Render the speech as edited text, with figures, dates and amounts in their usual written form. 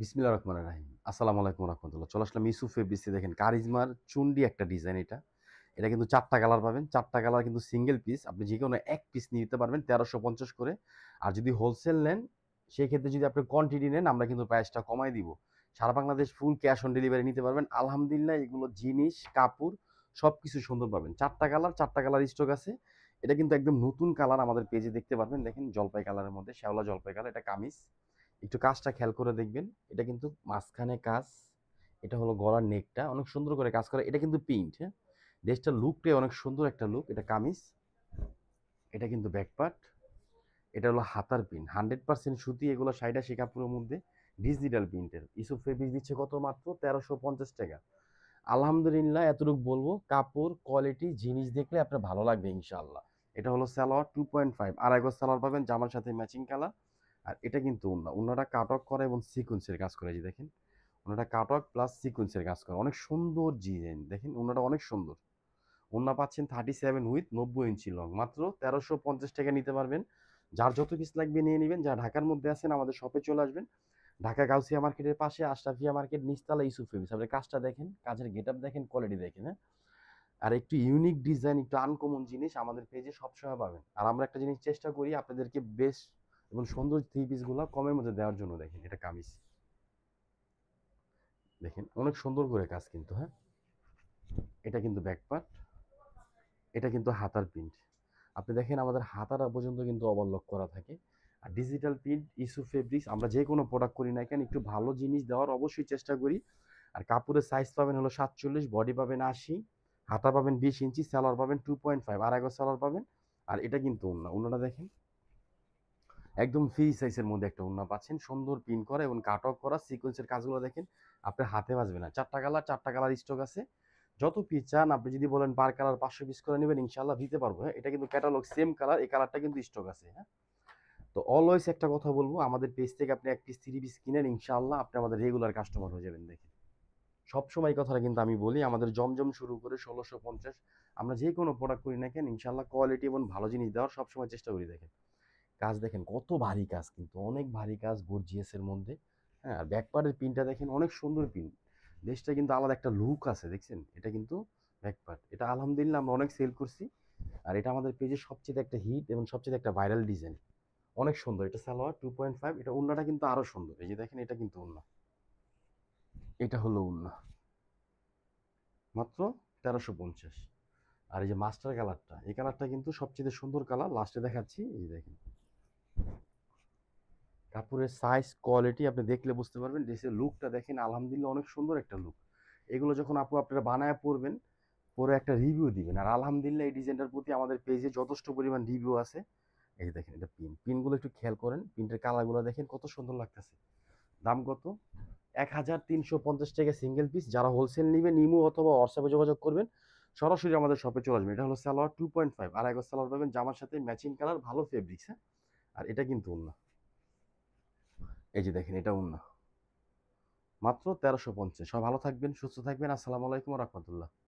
বিসমিল্লাহির রহমানির রহিম। আসসালামু আলাইকুম রাহমাতুল্লাহ। চলে আসলাম ইউসুফ ফেব্রিক্সে। দেখেন কারিজমার চুন্ডি একটা ডিজাইন এটা। এটা কিন্তু ৪ টা কালার পাবেন। ৪ টা কালার কিন্তু সিঙ্গেল পিস। আপনি যেকোনো এক পিস নিতে পারবেন ১৩৫০ করে। আর যদি হোলসেল নেন, সেক্ষেত্রে যদি আপনি কোয়ান্টিটি নেন আমরা কিন্তু প্রাইসটা কমায় দিব। সারা Bangladesh full cash on delivery নিতে পারবেন। আলহামদুলিল্লাহ এগুলো জিনিস, কাপড় সবকিছু সুন্দর পাবেন। ৪ টা কালার, ৪ টা কালার স্টক আছে। এটা কিন্তু একদম নতুন কালার আমাদের পেজে দেখতে পারবেন। দেখেন জলপাই কালারের মধ্যে, শ্যাওলা জলপাই কালার। এটা কামিজ। একটু কাজটা খেয়াল করে দেখবেন। এটা কিন্তু মাঝখানে কাজ। এটা হলো গলার নেকটা অনেক সুন্দর করে কাজ করা। এটা কিন্তু প্রিন্ট, হ্যাঁ? ড্রেসটার লুকটাই অনেক সুন্দর একটা লুক। এটা কামিজ। এটা কিন্তু ব্যাক পার্ট। এটা হলো হাতার প্রিন্ট। 100% সুতি, এগুলো ৮০-৮০ কাপড়ের মধ্যে ডিজিটাল প্রিন্টের। ইউসুফ ফেব্রিক্স দিচ্ছে কত? মাত্র ১৩৫০ টাকা। আলহামদুলিল্লাহ এতটুকু বলবো, কাপড় কোয়ালিটি জিনিস দেখলে আপনার ভালো লাগবে ইনশাআল্লাহ। এটা হলো সালোয়ার 2.5 আড়াই গজ সালোয়ার পাবেন, জামার সাথে ম্যাচিং কালার। আর এটা কিন্তু ওড়না। ওড়নাটা কাটওয়ার্ক করা এবং সিকোয়েন্সের কাজ করা। এই যে দেখেন, ওড়নাটা কাটওয়ার্ক প্লাস সিকোয়েন্সের কাজ করা। অনেক সুন্দর ডিজাইন। দেখেন ওড়নাটা অনেক সুন্দর। ওড়না পাচ্ছেন 37 উইথ ৯০ ইঞ্চি লং। মাত্র ১৩৫০ টাকা নিতে পারবেন। যার যত পিস লাগবে নিয়ে নিবেন। যারা ঢাকার মধ্যে আছেন আমাদের শপে চলে আসবেন। ঢাকা গাউসিয়া মার্কেটের পাশে আশরাফিয়া মার্কেট, নিচতলা ইউসুফ ফেব্রিক্স। আপনি কাজটা দেখেন, কাজের গেটআপ দেখেন, কোয়ালিটি দেখেন, হ্যাঁ? আর একটু ইউনিক ডিজাইন, একটু আনকমন জিনিস আমাদের পেজে সবসময় পাবেন। আর আমরা একটা জিনিস চেষ্টা করি আপনাদেরকে বেস্ট এবং সুন্দর থ্রি পিসগুলো কমের মধ্যে দেওয়ার জন্য। দেখেন এটা কামিজ। দেখেন অনেক সুন্দর করে কাজ কিন্তু, হ্যাঁ? এটা কিন্তু ব্যাক পার্ট। এটা কিন্তু হাতার প্রিন্ট। আপনি দেখেন আমাদের হাতাটা পর্যন্ত কিন্তু ওভারলক করা থাকে। আর ডিজিটাল প্রিন্ট ইস্যু ফেব্রিক্স, আমরা যে কোনো প্রোডাক্ট করি না কেন একটু ভালো জিনিস দেওয়ার অবশ্যই চেষ্টা করি। আর কাপড়ের সাইজ পাবেন হলো ৪৭, বডি পাবেন ৮০, হাতা পাবেন ২০ ইঞ্চি, সালোয়ার পাবেন 2.5 আড়াই গজ সালোয়ার পাবেন। আর এটা কিন্তু ওড়না। ওড়নাটা দেখেন একদম ফ্রি সাইজের মধ্যে একটা ওড়না পাচ্ছেন, সুন্দর প্রিন্ট করা এবং কাটওয়ার্ক করা। সিকোয়েন্সের কাজগুলো দেখেন, আপনার হাতে বাজবে না। ৪ টা কালার, ৪ টা কালার স্টক আছে। যত পিস চান, আপনি যদি বলেন পার কালার ৫০০ পিস করে নেবেন ইনশাআল্লাহ দিতে পারবো, হ্যাঁ? এটা কিন্তু ক্যাটালগ সেম কালার, এই কালারটা কিন্তু স্টক আছে, হ্যাঁ? তো অলওয়েজ একটা কথা বলবো, আমাদের পেজ থেকে আপনি ১ পিস ৩ পিস কিনেন ইনশাআল্লাহ আপনি আমাদের রেগুলার কাস্টমার হয়ে যাবেন। দেখেন সবসময় এই কথাটা কিন্তু আমি বলি, আমাদের জমজম শুরু করে ১৬৫০, আমরা যে কোনো প্রোডাক্ট করি না কেন ইনশাআল্লাহ কোয়ালিটি এবং ভালো জিনিস দেওয়ার সবসময় চেষ্টা করি। দেখেন কাজ দেখেন কত ভারী কাজ, কিন্তু অনেক ভারী কাজ গর্জিয়াস এর মধ্যে, হ্যাঁ? আর ব্যাক পার্টের প্রিন্টটা দেখেন অনেক সুন্দর প্রিন্ট। দেশটা কিন্তু আলাদা একটা লুক আছে, দেখছেন? এটা কিন্তু ব্যাক পার্ট। এটা আলহামদুলিল্লাহ আমরা অনেক সেল করছি। আর এটা আমাদের পেজে সবচেয়ে একটা হিট এবং সবচেয়ে একটা ভাইরাল ডিজাইন। অনেক সুন্দর। এটা সালোয়ার 2.5। এটা ওড়নাটা কিন্তু আরো সুন্দর। এই যে দেখেন এটা কিন্তু ওড়না। এটা হলো ওড়না। মাত্র ১৩৫০। আর এই যে মাস্টার কালারটা, এই কালারটা কিন্তু সবচেয়ে সুন্দর কালার। লাস্টে দেখাচ্ছি। এই যে দেখেন কাপড়ের সাইজ কোয়ালিটি আপনি দেখলে বুঝতে পারবেন। ড্রেসের লুকটা দেখেন, আলহামদুলিল্লাহ অনেক সুন্দর একটা লুক। এগুলো যখন আপু আপনারা বানায় পরবেন, পরে একটা রিভিউ দিবেন। আর আলহামদুলিল্লাহ এই ডিজাইনটার প্রতি আমাদের পেজে যথেষ্ট পরিমাণ রিভিউ আছে। এই যে দেখেন এটা পিন। পিনগুলো একটু খেয়াল করেন। প্রিন্টের কালারগুলো দেখেন কত সুন্দর লাগতেছে। দাম কত? ১৩৫০ টাকা সিঙ্গেল পিস। যারা হোলসেল নিবেন ইমো অথবা হোয়াটসঅ্যাপে যোগাযোগ করবেন। সরাসরি আমাদের শপে চলে আসবেন। এটা হলো সালোয়ার 2.5 আড়াই গজ সালোয়ার পাবেন, জামার সাথে ম্যাচিং কালার, ভালো ফেব্রিক্স, হ্যাঁ? আর এটা কিন্তু ওড়না। এই যে দেখেন এটা ওড়না। মাত্র ১৩৫০। সবাই ভালো থাকবেন, সুস্থ থাকবেন। আসসালামু আলাইকুম ওয়া রাহমাতুল্লাহ।